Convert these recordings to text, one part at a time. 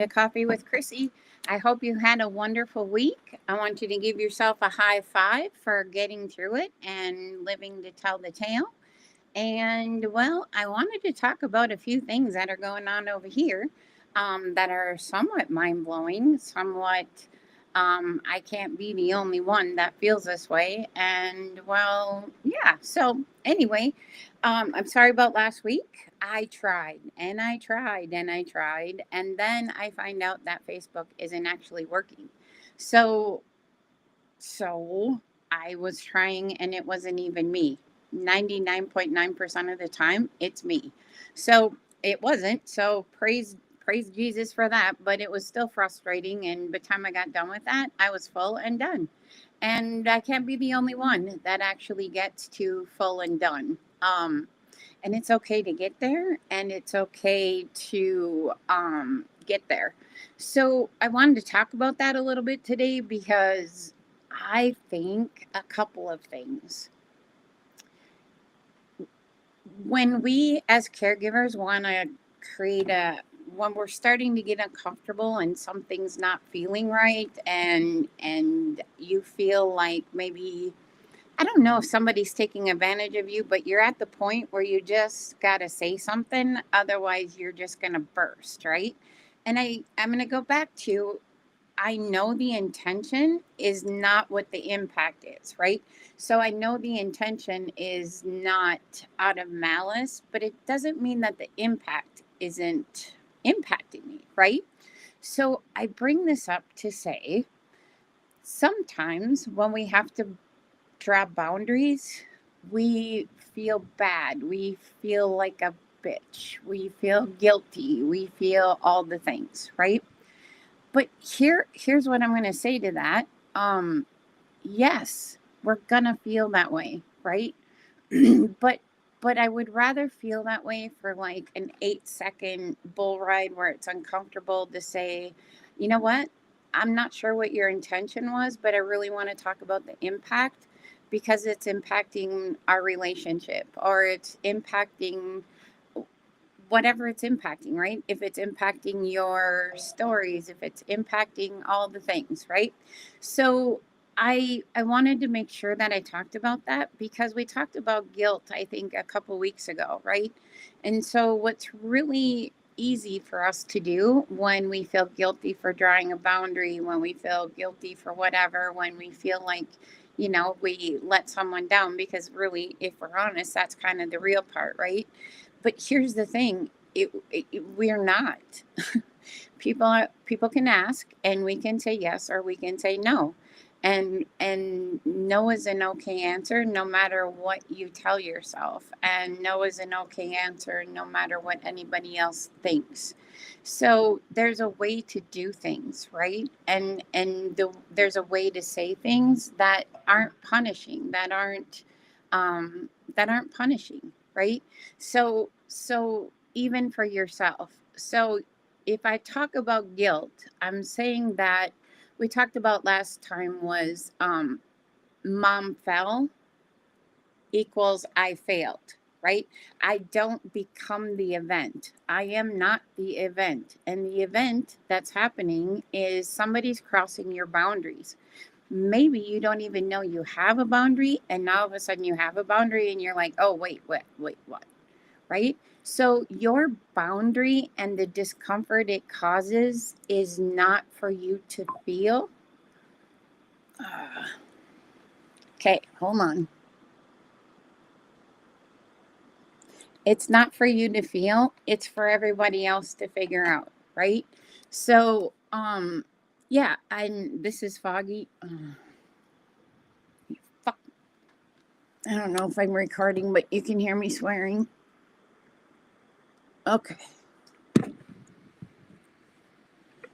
A Coffee with Chrissy. I hope you had a wonderful week. I want you to give yourself a high five for getting through it and living to tell the tale. And well, I wanted to talk about a few things that are going on over here that are somewhat mind blowing, somewhat. I can't be the only one that feels this way. And well, yeah. So, anyway, I'm sorry about last week. I tried and I tried and I tried. And then I find out that Facebook isn't actually working. So, so I was trying and it wasn't even me. 99.9% of the time, it's me. So it wasn't. So praise Jesus for that, but it was still frustrating, and by the time I got done with that, I was full and done. And I can't be the only one that actually gets to full and done. And it's okay to get there, and it's okay to get there. So I wanted to talk about that a little bit today because I think a couple of things. When we as caregivers want to create when we're starting to get uncomfortable and something's not feeling right, and you feel like maybe, I don't know if somebody's taking advantage of you, but you're at the point where you just got to say something. Otherwise, you're just going to burst, right? And I'm going to go back to, I know the intention is not what the impact is, right? So I know the intention is not out of malice, but it doesn't mean that the impact isn't impacting me, right? So I bring this up to say sometimes when we have to draw boundaries, we feel bad. We feel like a bitch. We feel guilty. We feel all the things, right? But here's what I'm going to say to that. Yes, we're going to feel that way, right? but but I would rather feel that way for like an 8-second bull ride where it's uncomfortable to say, you know what? I'm not sure what your intention was, but I really want to talk about the impact because it's impacting our relationship, or it's impacting whatever it's impacting, right? If it's impacting your stories, if it's impacting all the things, right? So I wanted to make sure that I talked about that because we talked about guilt, I think, a couple weeks ago, right? And so what's really easy for us to do when we feel guilty for drawing a boundary, when we feel guilty for whatever, when we feel like, we let someone down, because really, if we're honest, that's kind of the real part, right? But here's the thing, we're not. People can ask and we can say yes or we can say no. And no is an okay answer no matter what you tell yourself. And no is an okay answer no matter what anybody else thinks. So there's a way to do things, right? There's a way to say things that aren't punishing, that aren't punishing, right? So even for yourself. So if I talk about guilt, I'm saying that we talked about last time was mom fell equals I failed, right? I don't become the event. I am not the event. And the event that's happening is somebody's crossing your boundaries. Maybe you don't even know you have a boundary, and all of a sudden you have a boundary and you're like, oh, wait, what? Right? So your boundary and the discomfort it causes is not for you to feel. Okay, hold on. It's not for you to feel, it's for everybody else to figure out, right? So, yeah, this is foggy. Fuck. I don't know if I'm recording, but you can hear me swearing. Okay.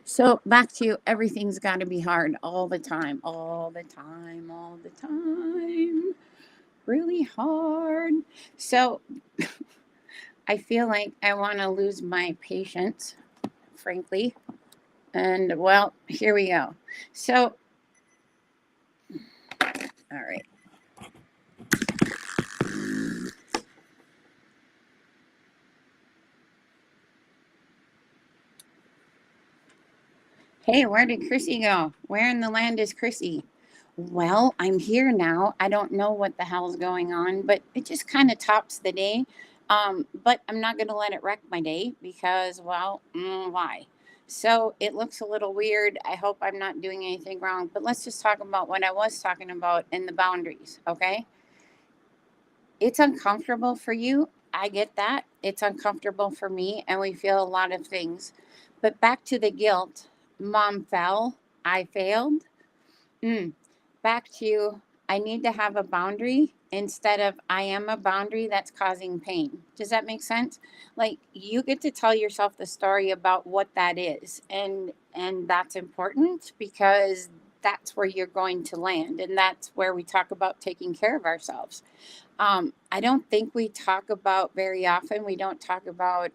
So back to everything's got to be hard all the time, all the time, all the time. Really hard. So I feel like I want to lose my patience, frankly. And well, here we go. So, all right. Hey, where did Chrissy go? Where in the land is Chrissy? Well, I'm here now. I don't know what the hell's going on, but it just kind of tops the day. But I'm not going to let it wreck my day because, well, why? So it looks a little weird. I hope I'm not doing anything wrong, but let's just talk about what I was talking about in the boundaries, okay? It's uncomfortable for you. I get that. It's uncomfortable for me, and we feel a lot of things. But back to the guilt. Mom fell. I failed. Mm. Back to I need to have a boundary instead of I am a boundary that's causing pain. Does that make sense? Like you get to tell yourself the story about what that is, and that's important because that's where you're going to land, and that's where we talk about taking care of ourselves. I don't think we talk about very often. We don't talk about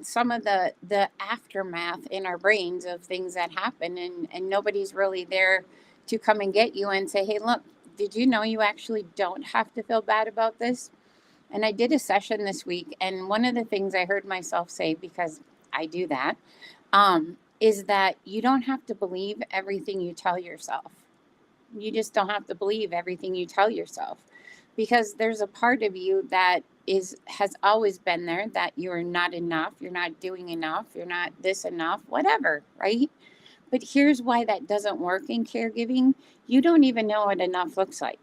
some of the aftermath in our brains of things that happen, and nobody's really there to come and get you and say, hey, look, did you know you actually don't have to feel bad about this? And I did a session this week, and one of the things I heard myself say, because I do that, is that you don't have to believe everything you tell yourself. You just don't have to believe everything you tell yourself, because there's a part of you that is has always been there, that you're not enough, you're not doing enough, you're not this enough, whatever, right? But here's why that doesn't work in caregiving. You don't even know what enough looks like.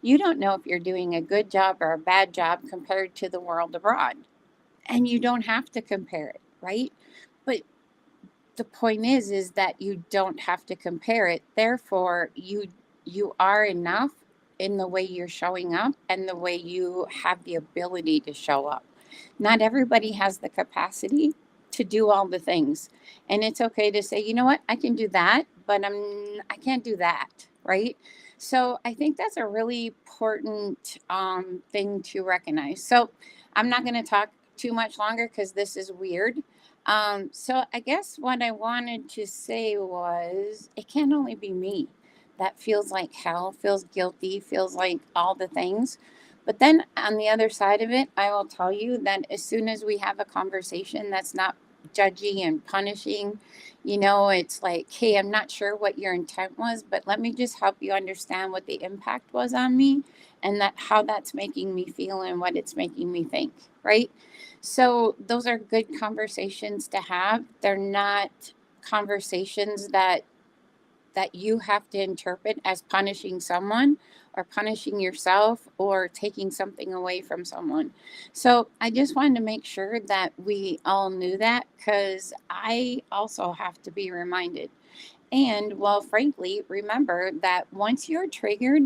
You don't know if you're doing a good job or a bad job compared to the world abroad, and you don't have to compare it, right? But the point is that you don't have to compare it, therefore you are enough in the way you're showing up and the way you have the ability to show up. Not everybody has the capacity to do all the things, and it's okay to say, you know what, I can do that, but I can't do that, right? So I think that's a really important thing to recognize. So I'm not going to talk too much longer because this is weird. So I guess what I wanted to say was it can't only be me that feels like hell, feels guilty, feels like all the things. But then on the other side of it, I will tell you that as soon as we have a conversation that's not judgy and punishing, it's like, hey, I'm not sure what your intent was, but let me just help you understand what the impact was on me and that how that's making me feel and what it's making me think, right? So those are good conversations to have. They're not conversations that you have to interpret as punishing someone or punishing yourself or taking something away from someone. So I just wanted to make sure that we all knew that, because I also have to be reminded. And well, frankly, remember that once you're triggered,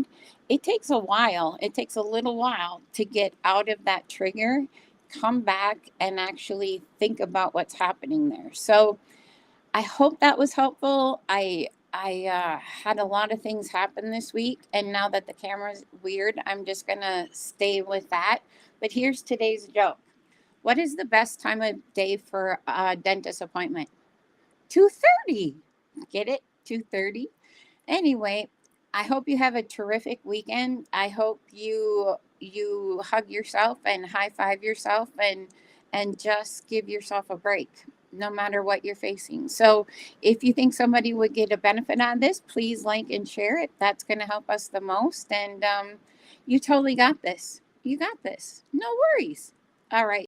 it takes a while. It takes a little while to get out of that trigger, come back, and actually think about what's happening there. So I hope that was helpful. I had a lot of things happen this week, and now that the camera's weird, I'm just gonna stay with that. But here's today's joke. What is the best time of day for a dentist appointment? 2:30. Get it? 2:30. Anyway, I hope you have a terrific weekend. I hope you hug yourself and high five yourself and just give yourself a break no matter what you're facing. So, if you think somebody would get a benefit out of this, please like and share it. That's going to help us the most, and you totally got this. You got this. No worries. All right.